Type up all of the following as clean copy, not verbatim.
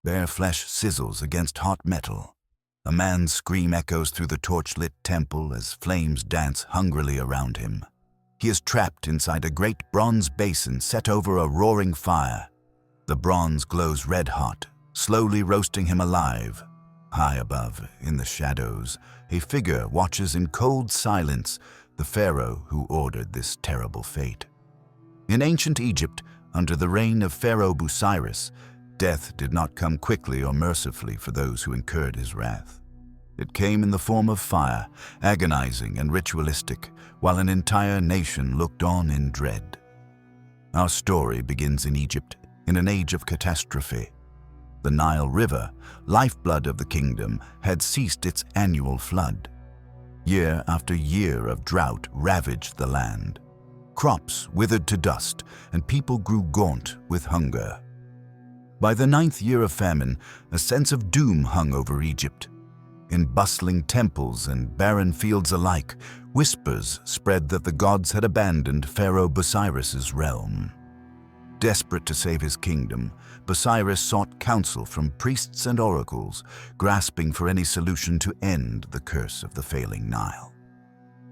Bare flesh sizzles against hot metal. A man's scream echoes through the torch-lit temple as flames dance hungrily around him. He is trapped inside a great bronze basin set over a roaring fire. The bronze glows red-hot, slowly roasting him alive. High above, in the shadows, a figure watches in cold silence the pharaoh who ordered this terrible fate. In ancient Egypt, under the reign of Pharaoh Busiris, death did not come quickly or mercifully for those who incurred his wrath. It came in the form of fire, agonizing and ritualistic, while an entire nation looked on in dread. Our story begins in Egypt, in an age of catastrophe. The Nile River, lifeblood of the kingdom, had ceased its annual flood. Year after year of drought ravaged the land. Crops withered to dust, and people grew gaunt with hunger. By the 9th year of famine, a sense of doom hung over Egypt. In bustling temples and barren fields alike, whispers spread that the gods had abandoned Pharaoh Busiris's realm. Desperate to save his kingdom, Busiris sought counsel from priests and oracles, grasping for any solution to end the curse of the failing Nile.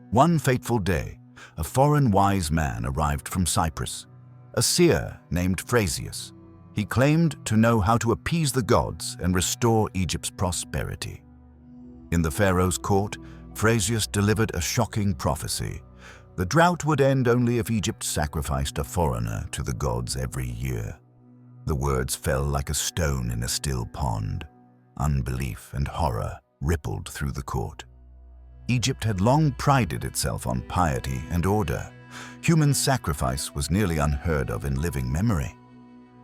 One fateful day, a foreign wise man arrived from Cyprus, a seer named Phrasius. He claimed to know how to appease the gods and restore Egypt's prosperity. In the pharaoh's court, Phrasius delivered a shocking prophecy. The drought would end only if Egypt sacrificed a foreigner to the gods every year. The words fell like a stone in a still pond. Unbelief and horror rippled through the court. Egypt had long prided itself on piety and order. Human sacrifice was nearly unheard of in living memory.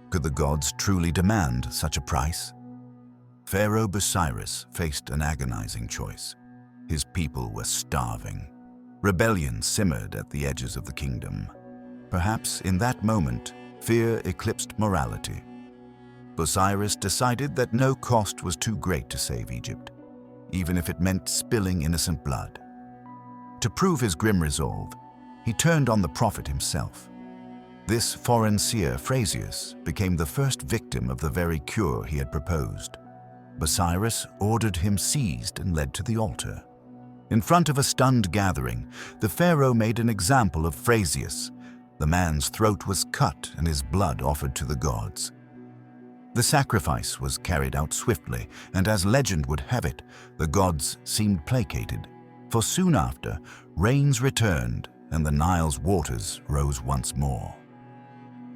Could the gods truly demand such a price? Pharaoh Busiris faced an agonizing choice. His people were starving. Rebellion simmered at the edges of the kingdom. Perhaps in that moment, fear eclipsed morality. Busiris decided that no cost was too great to save Egypt, even if it meant spilling innocent blood. To prove his grim resolve, he turned on the prophet himself. This foreign seer, Phrasius, became the first victim of the very cure he had proposed. Busiris ordered him seized and led to the altar. In front of a stunned gathering, the pharaoh made an example of Phrasius. The man's throat was cut and his blood offered to the gods. The sacrifice was carried out swiftly, and as legend would have it, the gods seemed placated, for soon after, rains returned and the Nile's waters rose once more.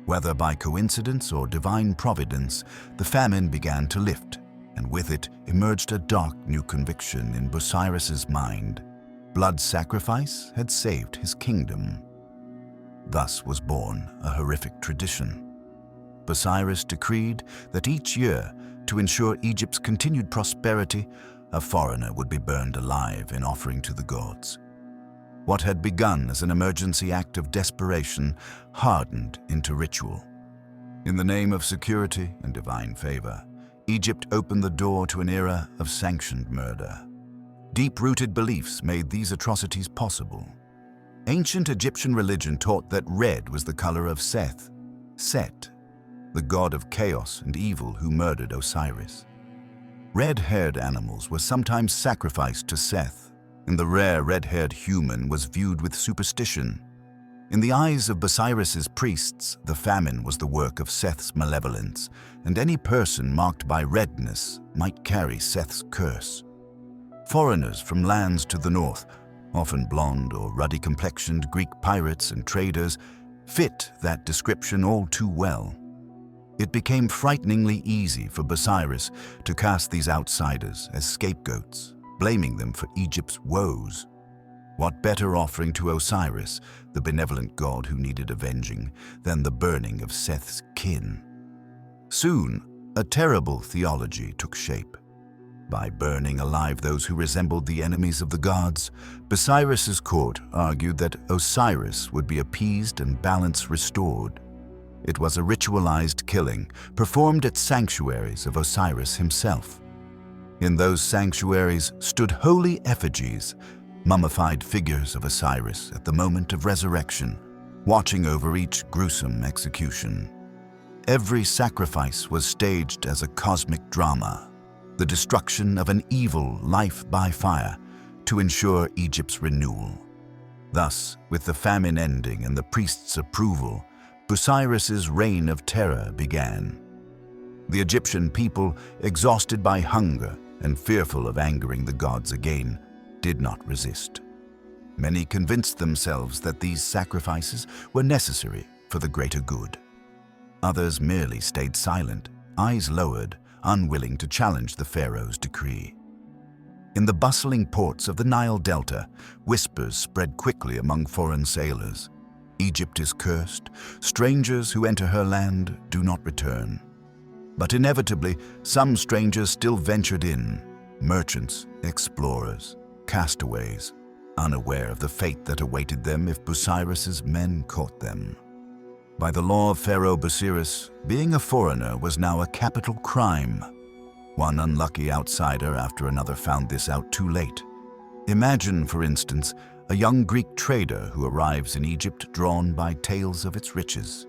Whether by coincidence or divine providence, the famine began to lift, and with it emerged a dark new conviction in Busiris's mind. Blood sacrifice had saved his kingdom. Thus was born a horrific tradition. Busiris decreed that each year, to ensure Egypt's continued prosperity, a foreigner would be burned alive in offering to the gods. What had begun as an emergency act of desperation hardened into ritual. In the name of security and divine favor, Egypt opened the door to an era of sanctioned murder. Deep-rooted beliefs made these atrocities possible. Ancient Egyptian religion taught that red was the color of Seth, Set, the god of chaos and evil who murdered Osiris. Red-haired animals were sometimes sacrificed to Seth, and the rare red-haired human was viewed with superstition. In the eyes of Busiris's priests, the famine was the work of Seth's malevolence, and any person marked by redness might carry Seth's curse. Foreigners from lands to the north, often blonde or ruddy-complexioned Greek pirates and traders, fit that description all too well. It became frighteningly easy for Busiris to cast these outsiders as scapegoats, blaming them for Egypt's woes. What better offering to Osiris, the benevolent god who needed avenging, than the burning of Seth's kin? Soon, a terrible theology took shape. By burning alive those who resembled the enemies of the gods, Busiris's court argued that Osiris would be appeased and balance restored. It was a ritualized killing performed at sanctuaries of Osiris himself. In those sanctuaries stood holy effigies, mummified figures of Osiris at the moment of resurrection, watching over each gruesome execution. Every sacrifice was staged as a cosmic drama, the destruction of an evil life by fire to ensure Egypt's renewal. Thus, with the famine ending and the priest's approval, Busiris's reign of terror began. The Egyptian people, exhausted by hunger and fearful of angering the gods again, did not resist. Many convinced themselves that these sacrifices were necessary for the greater good. Others merely stayed silent, eyes lowered, unwilling to challenge the pharaoh's decree. In the bustling ports of the Nile Delta, whispers spread quickly among foreign sailors. Egypt is cursed. Strangers who enter her land do not return. But inevitably, some strangers still ventured in. Merchants, explorers, castaways, unaware of the fate that awaited them if Busiris's men caught them. By the law of Pharaoh Busiris, being a foreigner was now a capital crime. One unlucky outsider after another found this out too late. Imagine, for instance, a young Greek trader who arrives in Egypt drawn by tales of its riches.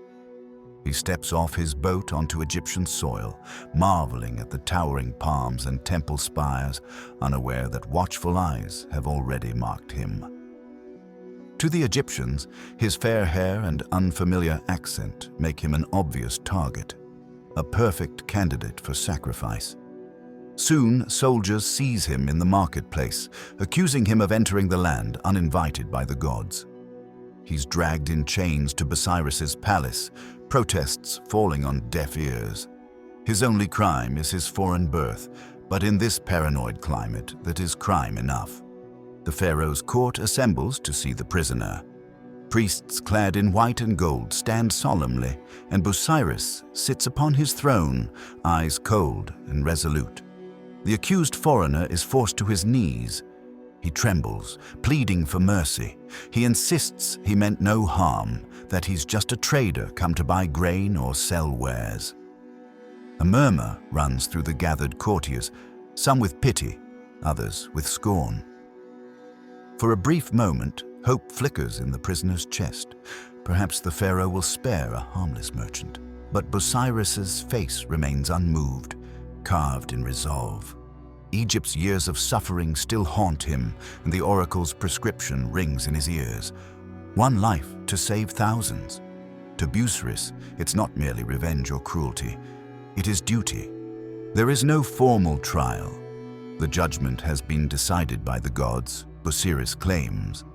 He steps off his boat onto Egyptian soil, marveling at the towering palms and temple spires, unaware that watchful eyes have already marked him. To the Egyptians, his fair hair and unfamiliar accent make him an obvious target, a perfect candidate for sacrifice. Soon, soldiers seize him in the marketplace, accusing him of entering the land uninvited by the gods. He's dragged in chains to Busiris's palace, protests falling on deaf ears. His only crime is his foreign birth, but in this paranoid climate, that is crime enough. The pharaoh's court assembles to see the prisoner. Priests clad in white and gold stand solemnly, and Busiris sits upon his throne, eyes cold and resolute. The accused foreigner is forced to his knees. He trembles, pleading for mercy. He insists he meant no harm, that he's just a trader come to buy grain or sell wares. A murmur runs through the gathered courtiers, some with pity, others with scorn. For a brief moment, hope flickers in the prisoner's chest. Perhaps the pharaoh will spare a harmless merchant. But Busiris's face remains unmoved, carved in resolve. Egypt's years of suffering still haunt him, and the oracle's prescription rings in his ears. One life to save thousands. To Busiris, it's not merely revenge or cruelty. It is duty. There is no formal trial. The judgment has been decided by the gods, Busiris claims.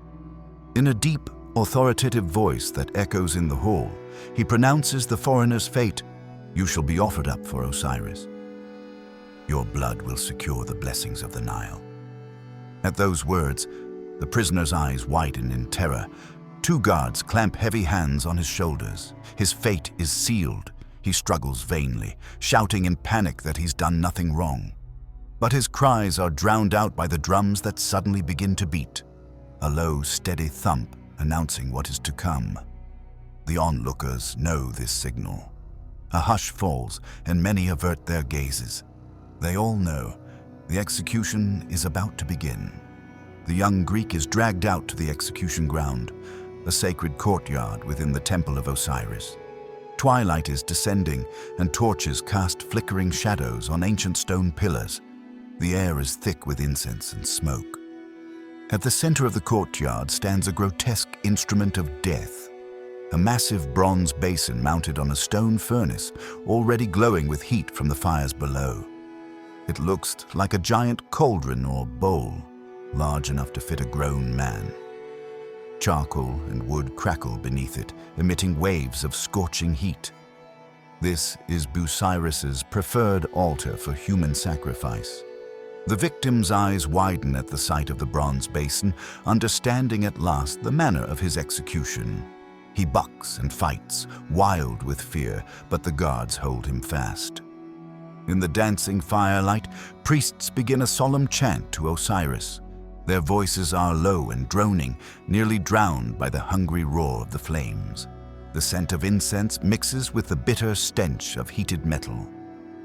In a deep, authoritative voice that echoes in the hall, he pronounces the foreigner's fate. You shall be offered up for Osiris. Your blood will secure the blessings of the Nile. At those words, the prisoner's eyes widen in terror. Two guards clamp heavy hands on his shoulders. His fate is sealed. He struggles vainly, shouting in panic that he's done nothing wrong. But his cries are drowned out by the drums that suddenly begin to beat, a low, steady thump announcing what is to come. The onlookers know this signal. A hush falls, and many avert their gazes. They all know the execution is about to begin. The young Greek is dragged out to the execution ground, a sacred courtyard within the temple of Osiris. Twilight is descending, and torches cast flickering shadows on ancient stone pillars. The air is thick with incense and smoke. At the center of the courtyard stands a grotesque instrument of death, a massive bronze basin mounted on a stone furnace, already glowing with heat from the fires below. It looks like a giant cauldron or bowl, large enough to fit a grown man. Charcoal and wood crackle beneath it, emitting waves of scorching heat. This is Busiris's preferred altar for human sacrifice. The victim's eyes widen at the sight of the bronze basin, understanding at last the manner of his execution. He bucks and fights, wild with fear, but the guards hold him fast. In the dancing firelight, priests begin a solemn chant to Osiris. Their voices are low and droning, nearly drowned by the hungry roar of the flames. The scent of incense mixes with the bitter stench of heated metal.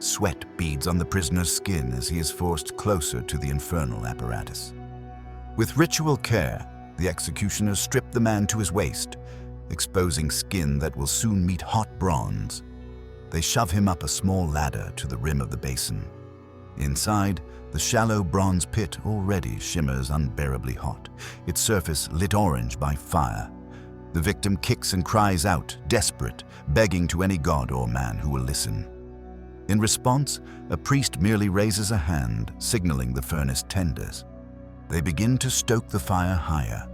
Sweat beads on the prisoner's skin as he is forced closer to the infernal apparatus. With ritual care, the executioners strip the man to his waist, exposing skin that will soon meet hot bronze. They shove him up a small ladder to the rim of the basin. Inside, the shallow bronze pit already shimmers unbearably hot, its surface lit orange by fire. The victim kicks and cries out, desperate, begging to any god or man who will listen. In response, a priest merely raises a hand, signaling the furnace tenders. They begin to stoke the fire higher.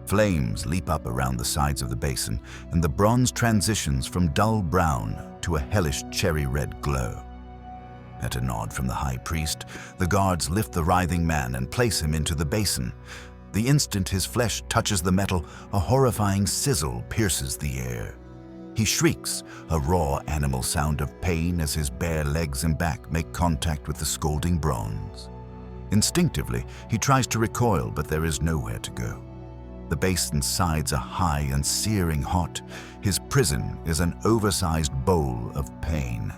Flames leap up around the sides of the basin, and the bronze transitions from dull brown to a hellish cherry-red glow. At a nod from the high priest, the guards lift the writhing man and place him into the basin. The instant his flesh touches the metal, a horrifying sizzle pierces the air. He shrieks, a raw animal sound of pain as his bare legs and back make contact with the scalding bronze. Instinctively, he tries to recoil, but there is nowhere to go. The basin's sides are high and searing hot. His prison is an oversized bowl of pain.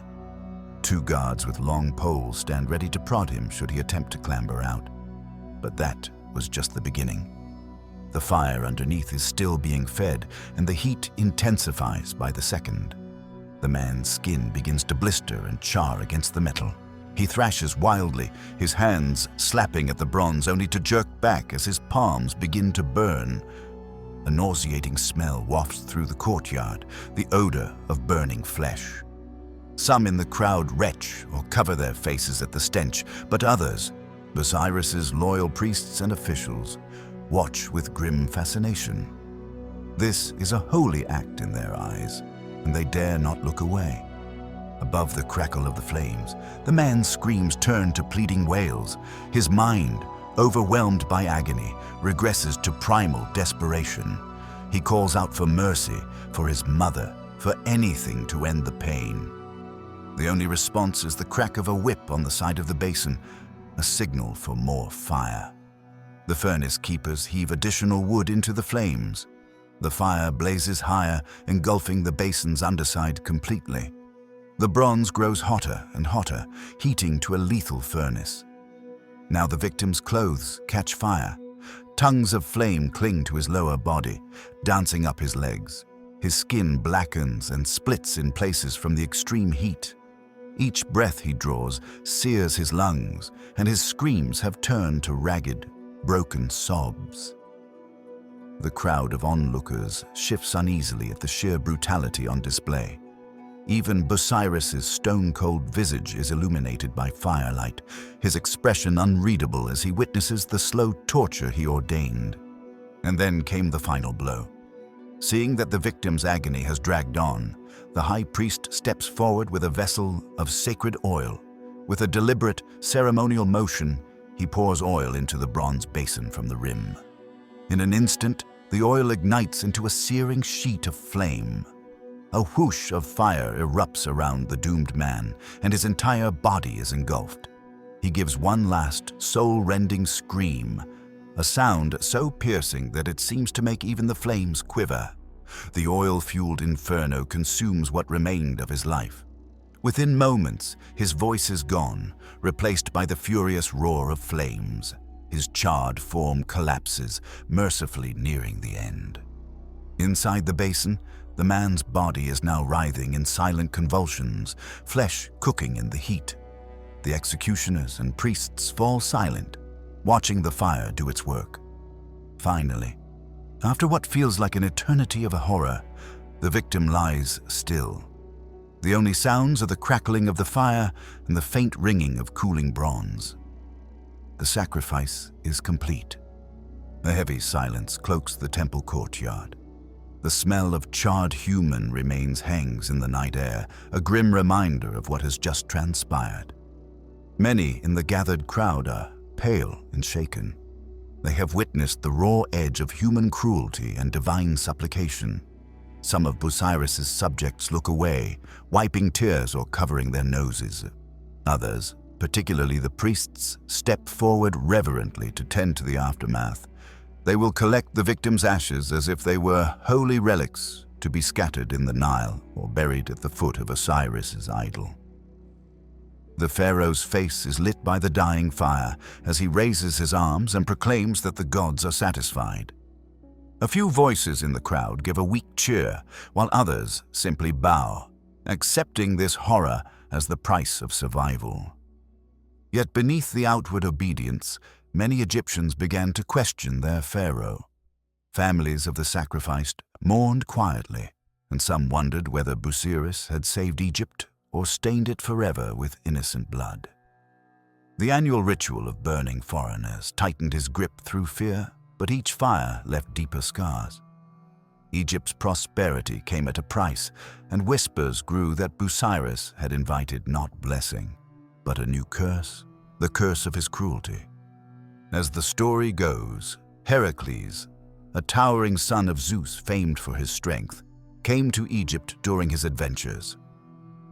2 guards with long poles stand ready to prod him should he attempt to clamber out. But that was just the beginning. The fire underneath is still being fed, and the heat intensifies by the second. The man's skin begins to blister and char against the metal. He thrashes wildly, his hands slapping at the bronze only to jerk back as his palms begin to burn. A nauseating smell wafts through the courtyard, the odor of burning flesh. Some in the crowd retch or cover their faces at the stench, but others, Busiris's loyal priests and officials, watch with grim fascination. This is a holy act in their eyes, and they dare not look away. Above the crackle of the flames, the man's screams turn to pleading wails. His mind, overwhelmed by agony, regresses to primal desperation. He calls out for mercy, for his mother, for anything to end the pain. The only response is the crack of a whip on the side of the basin, a signal for more fire. The furnace keepers heave additional wood into the flames. The fire blazes higher, engulfing the basin's underside completely. The bronze grows hotter and hotter, heating to a lethal furnace. Now the victim's clothes catch fire. Tongues of flame cling to his lower body, dancing up his legs. His skin blackens and splits in places from the extreme heat. Each breath he draws sears his lungs, and his screams have turned to ragged, broken sobs. The crowd of onlookers shifts uneasily at the sheer brutality on display. Even Busiris's stone-cold visage is illuminated by firelight, his expression unreadable as he witnesses the slow torture he ordained. And then came the final blow. Seeing that the victim's agony has dragged on, the high priest steps forward with a vessel of sacred oil. With a deliberate, ceremonial motion, he pours oil into the bronze basin from the rim. In an instant, the oil ignites into a searing sheet of flame. A whoosh of fire erupts around the doomed man, and his entire body is engulfed. He gives one last, soul-rending scream, a sound so piercing that it seems to make even the flames quiver. The oil-fueled inferno consumes what remained of his life. Within moments, his voice is gone, replaced by the furious roar of flames. His charred form collapses, mercifully nearing the end. Inside the basin, the man's body is now writhing in silent convulsions, flesh cooking in the heat. The executioners and priests fall silent, watching the fire do its work. Finally, after what feels like an eternity of horror, the victim lies still. The only sounds are the crackling of the fire and the faint ringing of cooling bronze. The sacrifice is complete. A heavy silence cloaks the temple courtyard. The smell of charred human remains hangs in the night air, a grim reminder of what has just transpired. Many in the gathered crowd are pale and shaken. They have witnessed the raw edge of human cruelty and divine supplication. Some of Busiris's subjects look away, wiping tears or covering their noses. Others, particularly the priests, step forward reverently to tend to the aftermath. They will collect the victim's ashes as if they were holy relics to be scattered in the Nile or buried at the foot of Osiris's idol. The pharaoh's face is lit by the dying fire as he raises his arms and proclaims that the gods are satisfied. A few voices in the crowd give a weak cheer, while others simply bow. accepting this horror as the price of survival. Yet beneath the outward obedience, many Egyptians began to question their pharaoh. Families of the sacrificed mourned quietly, and some wondered whether Busiris had saved Egypt or stained it forever with innocent blood. The annual ritual of burning foreigners tightened his grip through fear, but each fire left deeper scars. Egypt's prosperity came at a price, and whispers grew that Busiris had invited not blessing, but a new curse, the curse of his cruelty. As the story goes, Heracles, a towering son of Zeus famed for his strength, came to Egypt during his adventures.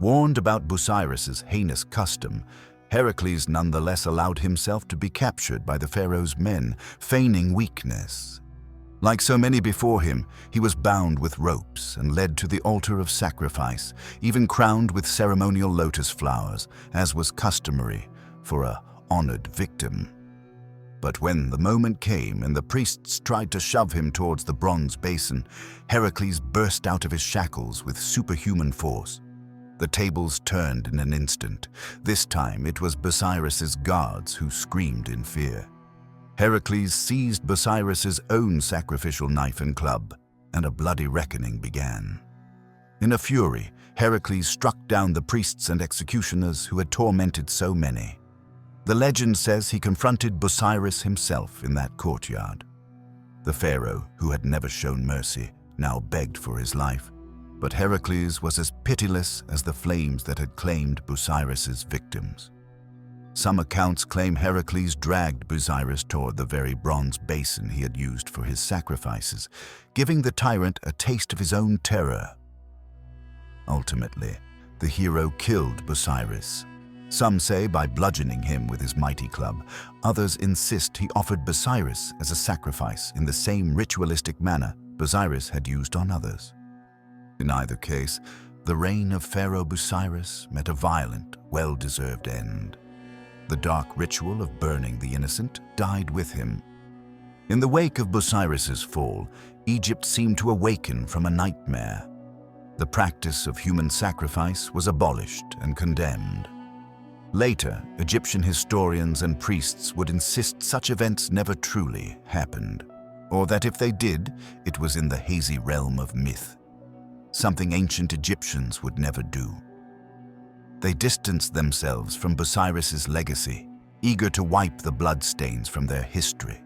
Warned about Busiris's heinous custom, Heracles nonetheless allowed himself to be captured by the pharaoh's men, feigning weakness. Like so many before him, he was bound with ropes and led to the altar of sacrifice, even crowned with ceremonial lotus flowers, as was customary for an honored victim. But when the moment came and the priests tried to shove him towards the bronze basin, Heracles burst out of his shackles with superhuman force. The tables turned in an instant. This time it was Busiris's guards who screamed in fear. Heracles seized Busiris's own sacrificial knife and club, and a bloody reckoning began. In a fury, Heracles struck down the priests and executioners who had tormented so many. The legend says he confronted Busiris himself in that courtyard. The pharaoh, who had never shown mercy, now begged for his life, but Heracles was as pitiless as the flames that had claimed Busiris's victims. Some accounts claim Heracles dragged Busiris toward the very bronze basin he had used for his sacrifices, giving the tyrant a taste of his own terror. Ultimately, the hero killed Busiris. Some say by bludgeoning him with his mighty club. Others insist he offered Busiris as a sacrifice in the same ritualistic manner Busiris had used on others. In either case, the reign of Pharaoh Busiris met a violent, well-deserved end. The dark ritual of burning the innocent died with him. In the wake of Busiris's fall, Egypt seemed to awaken from a nightmare. The practice of human sacrifice was abolished and condemned. Later, Egyptian historians and priests would insist such events never truly happened, or that if they did, it was in the hazy realm of myth, something ancient Egyptians would never do. They distanced themselves from Busiris's legacy, eager to wipe the bloodstains from their history.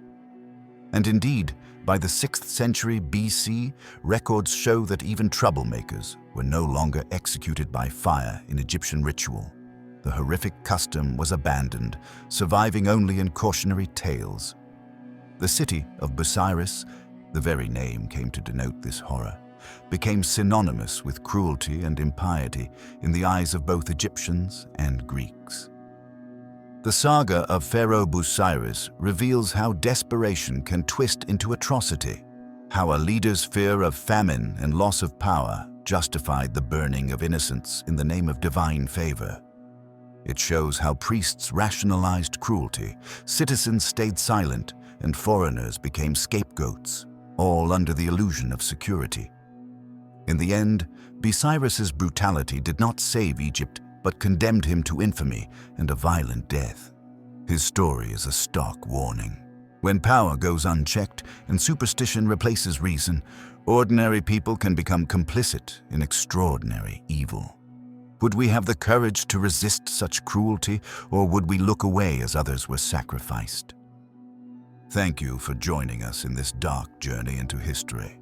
And indeed, by the 6th century BC, records show that even troublemakers were no longer executed by fire in Egyptian ritual. The horrific custom was abandoned, surviving only in cautionary tales. The city of Busiris, the very name came to denote this horror, became synonymous with cruelty and impiety in the eyes of both Egyptians and Greeks. The saga of Pharaoh Busiris reveals how desperation can twist into atrocity, how a leader's fear of famine and loss of power justified the burning of innocents in the name of divine favor. It shows how priests rationalized cruelty, citizens stayed silent, and foreigners became scapegoats, all under the illusion of security. In the end, Busiris's brutality did not save Egypt, but condemned him to infamy and a violent death. His story is a stark warning. When power goes unchecked and superstition replaces reason, ordinary people can become complicit in extraordinary evil. Would we have the courage to resist such cruelty, or would we look away as others were sacrificed? Thank you for joining us in this dark journey into history.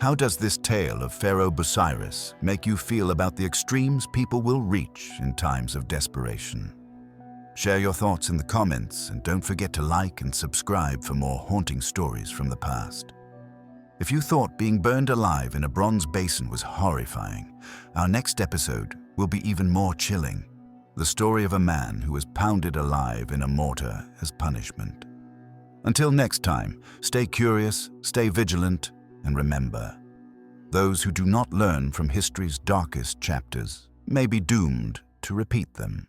How does this tale of Pharaoh Busiris make you feel about the extremes people will reach in times of desperation? Share your thoughts in the comments, and don't forget to like and subscribe for more haunting stories from the past. If you thought being burned alive in a bronze basin was horrifying, our next episode will be even more chilling. The story of a man who was pounded alive in a mortar as punishment. Until next time, stay curious, stay vigilant, and remember, those who do not learn from history's darkest chapters may be doomed to repeat them.